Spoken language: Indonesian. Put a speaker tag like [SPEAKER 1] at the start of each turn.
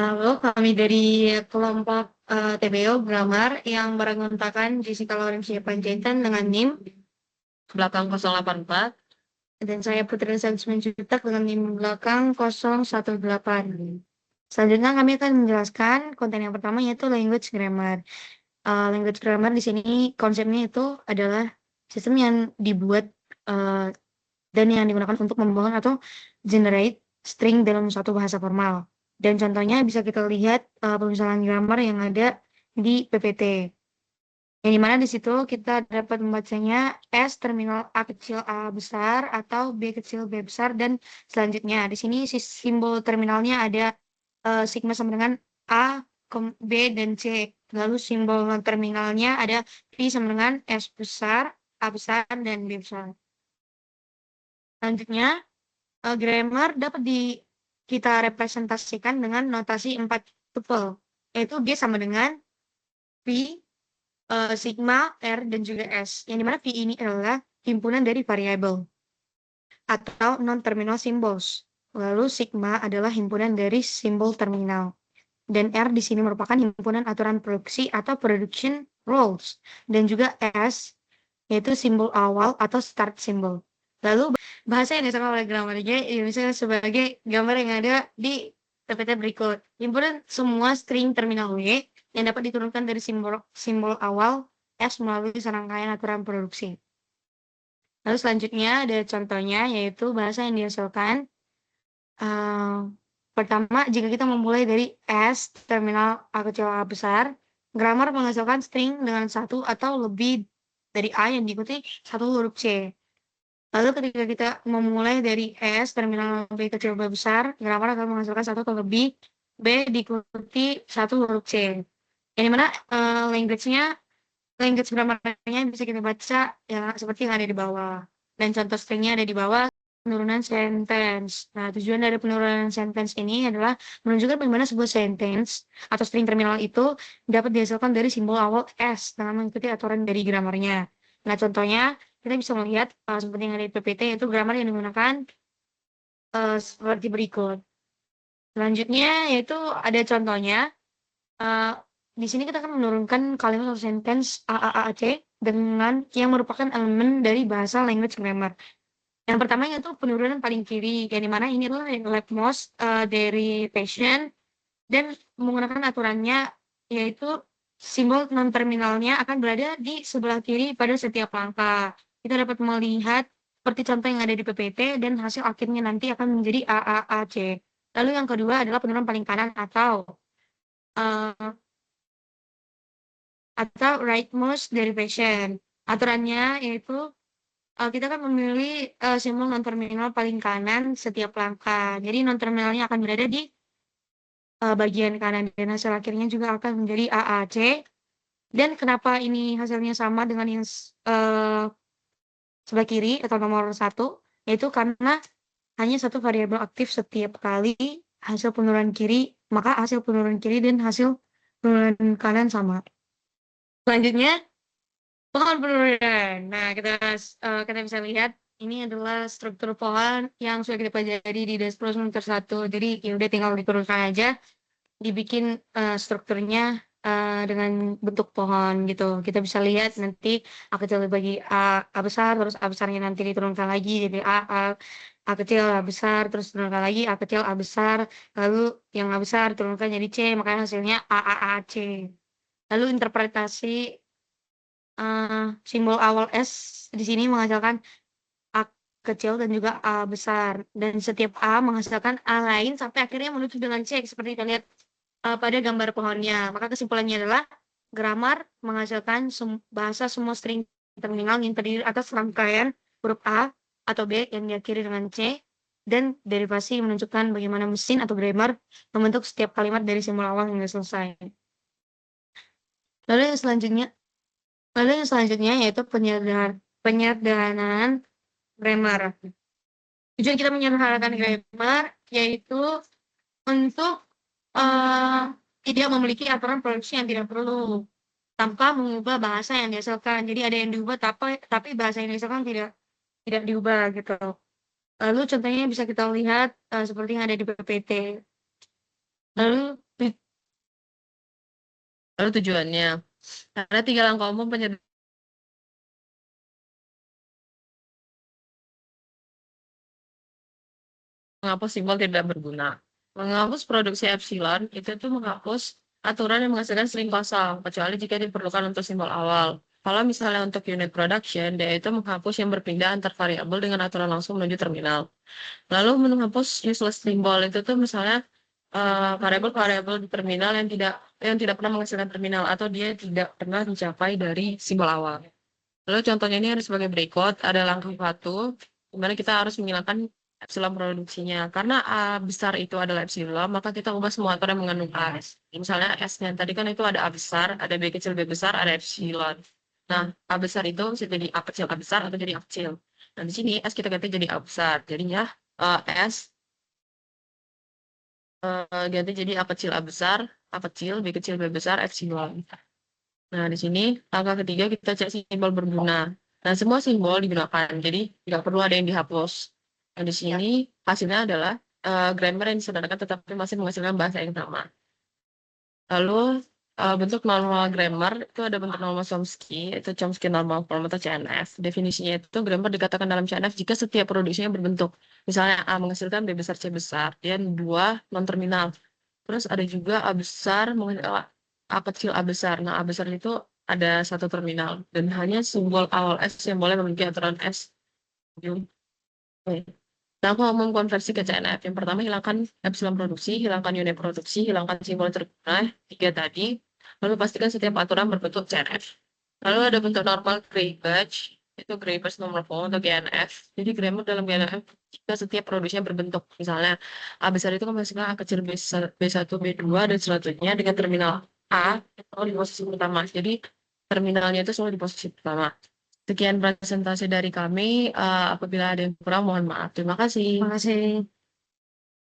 [SPEAKER 1] Halo, kami dari kelompok TBO Grammar yang beranggotakan Jessica Laurencia Panjaitan dengan NIM belakang 084 dan saya Putri Simanjuntak dengan NIM belakang 018. Selanjutnya kami akan menjelaskan konten yang pertama yaitu language grammar. Language grammar di sini konsepnya itu adalah sistem yang dibuat eh, dan yang digunakan untuk membangun atau generate string dalam suatu bahasa formal. Dan contohnya bisa kita lihat permisalan grammar yang ada di PPT. Yang dimana di situ kita dapat membacanya S terminal A kecil A besar atau B kecil B besar dan selanjutnya. Di sini simbol terminalnya ada sigma sama dengan A, B, dan C. Lalu simbol non terminalnya ada P sama dengan S besar, A besar, dan B besar. Selanjutnya, grammar dapat kita representasikan dengan notasi 4 tuple, yaitu G sama dengan P, sigma, R, dan juga S. Yang dimana P ini adalah himpunan dari variabel atau non-terminal symbols. Lalu sigma adalah himpunan dari simbol terminal. Dan R di sini merupakan himpunan aturan produksi atau production rules. Dan juga S yaitu simbol awal atau start symbol. Lalu bahasa yang disebut oleh gramarnya Indonesia sebagai gambar yang ada di PPT berikut. Himpunan semua string terminal W yang dapat diturunkan dari simbol awal S melalui serangkaian aturan produksi. Lalu selanjutnya ada contohnya yaitu bahasa yang dihasilkan. Pertama, jika kita memulai dari S terminal A kecil A besar, grammar menghasilkan string dengan satu atau lebih dari A yang diikuti satu huruf C. Lalu ketika kita memulai dari S terminal B kecil B besar, grammar akan menghasilkan satu atau lebih B diikuti satu huruf C. Yang dimana language grammarnya bisa kita baca ya seperti yang ada di bawah. Dan contoh stringnya ada di bawah, penurunan sentence. Nah, tujuan dari penurunan sentence ini adalah menunjukkan bagaimana sebuah sentence atau string terminal itu dapat dihasilkan dari simbol awal S dengan mengikuti aturan dari grammarnya. Nah, contohnya kita bisa melihat seperti yang ada di PPT yaitu grammar yang digunakan seperti berikut. Selanjutnya yaitu ada contohnya. Uh, di sini kita akan menurunkan kalimat atau sentence AAAC dengan yang merupakan elemen dari bahasa language grammar. Yang pertama yaitu penurunan paling kiri, yang dimana ini adalah yang leftmost derivation dan menggunakan aturannya yaitu simbol non-terminalnya akan berada di sebelah kiri pada setiap langkah. Kita dapat melihat seperti contoh yang ada di PPT dan hasil akhirnya nanti akan menjadi AAAC. Lalu yang kedua adalah penurunan paling kanan uh, atau rightmost derivation. Aturannya yaitu kita kan memilih simbol non-terminal paling kanan setiap langkah. Jadi non-terminalnya akan berada di bagian kanan dan hasil akhirnya juga akan menjadi AAC. Dan kenapa ini hasilnya sama dengan yang sebelah kiri atau nomor 1? Yaitu karena hanya satu variabel aktif setiap kali hasil penurunan kiri, maka hasil penurunan kiri dan hasil penurunan kanan sama. Selanjutnya, pohon penurunan. Nah, kita bisa lihat ini adalah struktur pohon yang sudah kita pelajari di dashboard semester 1. Jadi ya udah tinggal diturunkan aja, dibikin strukturnya dengan bentuk pohon gitu. Kita bisa lihat nanti A kecil dibagi A besar, terus A besarnya nanti diturunkan lagi jadi A kecil A besar, terus turunkan lagi A kecil A besar, lalu yang A besar turunkan jadi C, makanya hasilnya C. Lalu interpretasi simbol awal S di sini menghasilkan A kecil dan juga A besar. Dan setiap A menghasilkan A lain sampai akhirnya menuju dengan C seperti kita lihat pada gambar pohonnya. Maka kesimpulannya adalah grammar menghasilkan bahasa semua string terminal yang terdiri atas rangkaian huruf A atau B yang diakhiri dengan C dan derivasi menunjukkan bagaimana mesin atau grammar membentuk setiap kalimat dari simbol awal hingga selesai. Lalu yang selanjutnya yaitu penyederhanaan grammar. Tujuan kita menyederhanakan grammar yaitu untuk tidak memiliki aturan produksi yang tidak perlu tanpa mengubah bahasa yang dihasilkan. Jadi ada yang diubah tapi bahasa yang dihasilkan tidak diubah gitu. Lalu contohnya bisa kita lihat seperti yang ada di PPT. Lalu
[SPEAKER 2] Lalu tujuannya, ada 3 langkah umum penyederhanaan menghapus simbol tidak berguna. Menghapus produksi epsilon itu tuh menghapus aturan yang menghasilkan string kosong, kecuali jika diperlukan untuk simbol awal. Kalau misalnya untuk unit production, dia itu menghapus yang berpindah antar variabel dengan aturan langsung menuju terminal. Lalu menghapus useless symbol itu tuh misalnya variabel-variabel di terminal yang tidak pernah menghasilkan terminal atau dia tidak pernah dicapai dari simbol awal. Lalu contohnya ini ada sebagai berikut, ada langkah satu, di mana kita harus menghilangkan epsilon produksinya. Karena A besar itu adalah epsilon, maka kita ubah semua aturan yang mengandung A. Misalnya S-nya tadi kan itu ada A besar, ada B kecil B besar, ada epsilon. Nah, A besar itu bisa jadi A kecil A besar atau jadi A kecil. Nah, di sini S kita ganti jadi A besar. Jadinya S ganti jadi A kecil A besar, A kecil, B kecil B besar, epsilon. Nah, di sini langkah ketiga kita cek simbol berguna. Nah, semua simbol digunakan, jadi tidak perlu ada yang dihapus. Nah, di sini hasilnya adalah grammar yang disederhanakan tetapi masih menghasilkan bahasa yang sama. Lalu bentuk normal grammar itu ada bentuk normal Chomsky, itu Chomsky normal form atau CNF. Definisinya itu grammar dikatakan dalam CNF jika setiap produksinya berbentuk. Misalnya A menghasilkan B besar C besar, dan dua non-terminal. Terus ada juga A besar menghasilkan A kecil A besar. Nah, A besar itu ada satu terminal dan hanya simbol awal S yang boleh memiliki aturan S. Oke. Nah, aku mau mengkonversi ke CNF. Yang pertama, hilangkan epsilon produksi, hilangkan unit produksi, hilangkan simbol terguna, 3 tadi. Lalu pastikan setiap aturan berbentuk CNF. Lalu ada bentuk normal gray batch, itu gray batch normal form atau GNF. Jadi grammar dalam GNF jika setiap produksinya berbentuk. Misalnya, A besar itu kan menghasilkan A kecil B1, B2, dan selanjutnya dengan terminal A itu di posisi pertama. Jadi terminalnya itu selalu di posisi pertama. Sekian presentasi dari kami. Apabila ada yang kurang, mohon maaf. Terima kasih.
[SPEAKER 1] Terima kasih.